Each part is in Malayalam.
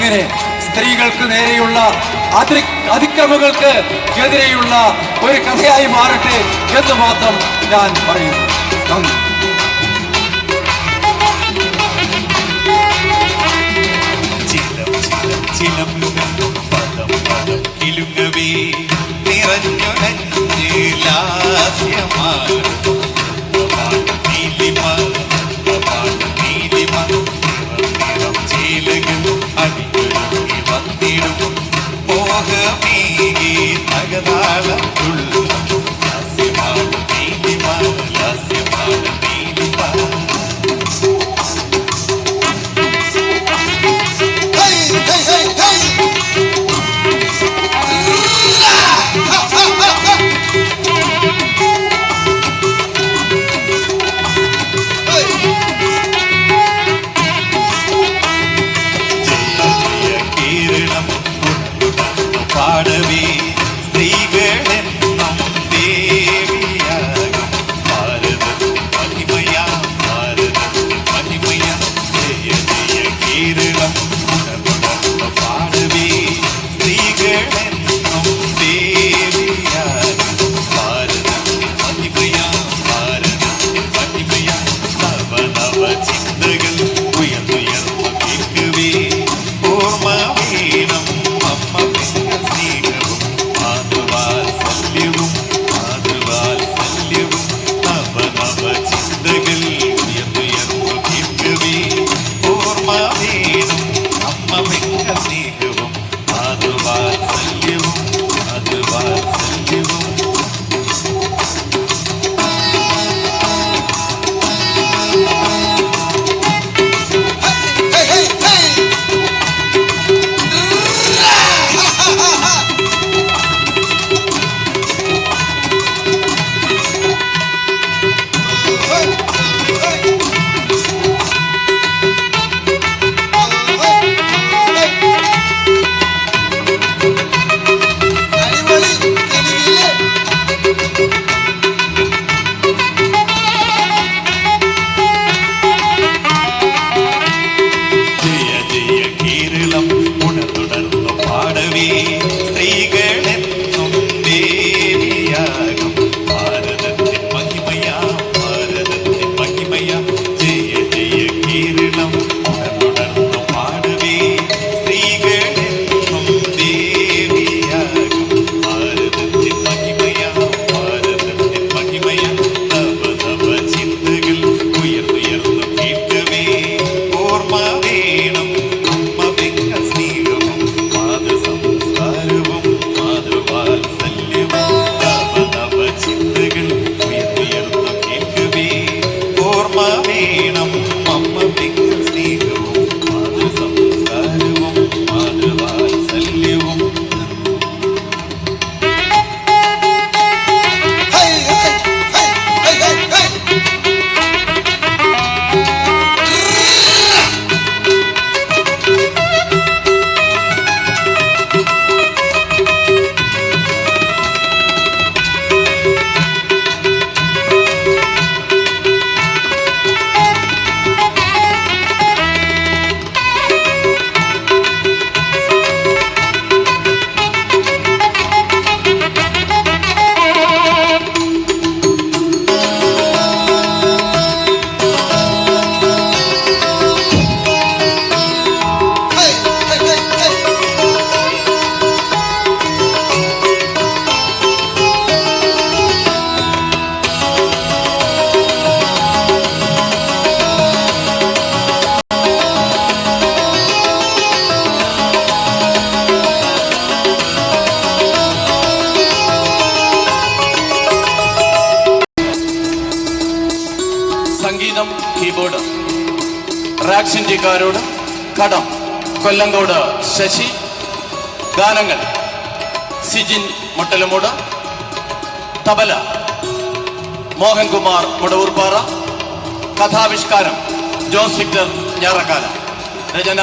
അങ്ങനെ സ്ത്രീകൾക്ക് നേരെയുള്ള അതിക്രമങ്ങൾക്ക് എതിരെയുള്ള ഒരു കഥയായി മാറട്ടെ എന്ന് മാത്രം ഞാൻ പറയുന്നു. നന്ദി. സംഗീതം കീബോർഡ് റാക്സിൻഡിക്കാരോട് കടം കൊല്ലങ്കോട് ശശി. ഗാനങ്ങൾ സിജിൻ മുട്ടലമൂട്. തബല മോഹൻകുമാർ മുടവൂർപ്പാറ. കഥാവിഷ്കാരം ജോസ് വിക്ടർ ഞാറക്കാല. രചന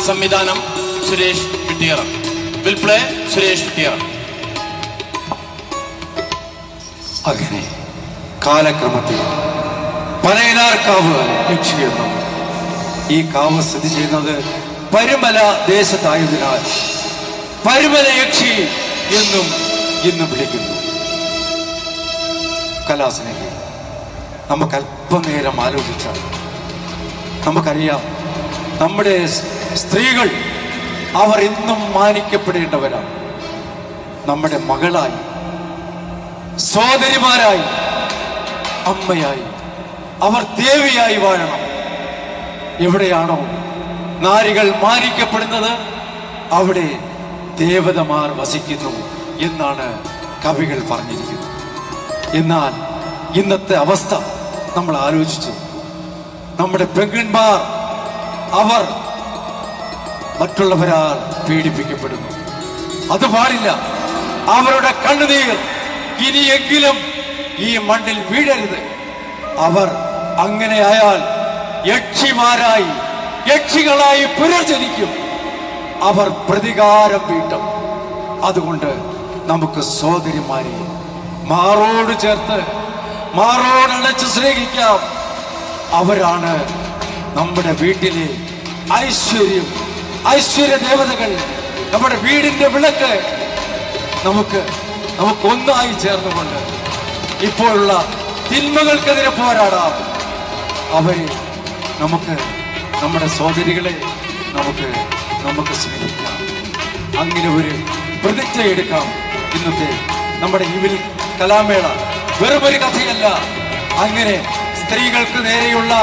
സംവിധാനം സുരേഷ് വിട്ടിയറ. വിൽ പ്ലേ സുരേഷ് വിട്ടിയറ. അങ്ങനെ കാലക്രമത്തിൽ പനയനാർക്കാവ് ലക്ഷ്യമെന്നും ഈ കാവ് സ്ഥിതി ചെയ്യുന്നത് പരുമല ദേശത്തായതിനാൽ പരുമല യക്ഷി എന്നും ഇന്നും വിളിക്കുന്നു. കലാസ്നേഹി, നമുക്ക് അല്പനേരം ആലോചിച്ചാൽ നമുക്കറിയാം, നമ്മുടെ സ്ത്രീകൾ അവർ ഇന്നും മാനിക്കപ്പെടേണ്ടവരാണ്. നമ്മുടെ മകളായി, സഹോദരിമാരായി, അമ്മയായി അവർ ദേവിയായി വാഴണം. എവിടെയാണോ നാരികൾ മാനിക്കപ്പെടുന്നത് അവിടെ ദേവതമാർ വസിക്കുന്നു എന്നാണ് കവികൾ പറഞ്ഞിരിക്കുന്നത്. എന്നാൽ ഇന്നത്തെ അവസ്ഥ നമ്മൾ ആലോചിച്ചു. നമ്മുടെ പെൺകുന്മാർ അവർ മറ്റുള്ളവരാൽ പീഡിപ്പിക്കപ്പെടുന്നു. അത് പാടില്ല. അവരുടെ കണ്ണുനീർ ഇനിയെങ്കിലും ഈ മണ്ണിൽ വീഴരുത്. അവർ അങ്ങനെയായാൽ യക്ഷിമാരായി, യക്ഷികളായി പുനർജനിക്കും. അവർ പ്രതികാരം വീട്ടും. അതുകൊണ്ട് നമുക്ക് സഹോദരിമാരെ മാറോട് ചേർത്ത്, മാറോടണച്ച് സ്നേഹിക്കാം. അവരാണ് നമ്മുടെ വീട്ടിലെ ഐശ്വര്യം, ഐശ്വര്യ ദേവതകൾ, നമ്മുടെ വീടിന്റെ വിളക്ക്. നമുക്ക് ഒന്നായി ചേർന്നുകൊണ്ട് ഇപ്പോഴുള്ള തിന്മകൾക്കെതിരെ പോരാടാം. അവരെ നമ്മുടെ സഹോദരികളെ നമുക്ക് സ്നേഹിക്കാം. അങ്ങനെ ഒരു പ്രതിജ്ഞ എടുക്കാം. ഇന്നത്തെ നമ്മുടെ ഈ കലാമേള വെറുമൊരു കഥയല്ല. അങ്ങനെ സ്ത്രീകൾക്ക് നേരെയുള്ള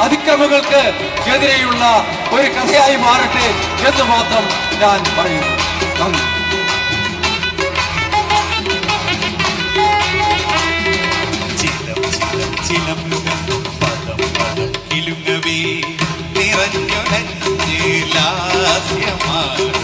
അതിക്രമങ്ങൾക്ക് എതിരെയുള്ള ഒരു കഥയായി മാറട്ടെ എന്ന് മാത്രം ഞാൻ പറയുന്നു. നന്ദി. നിറഞ്ഞൊരഞ്ച് ലാസ്യമാണ്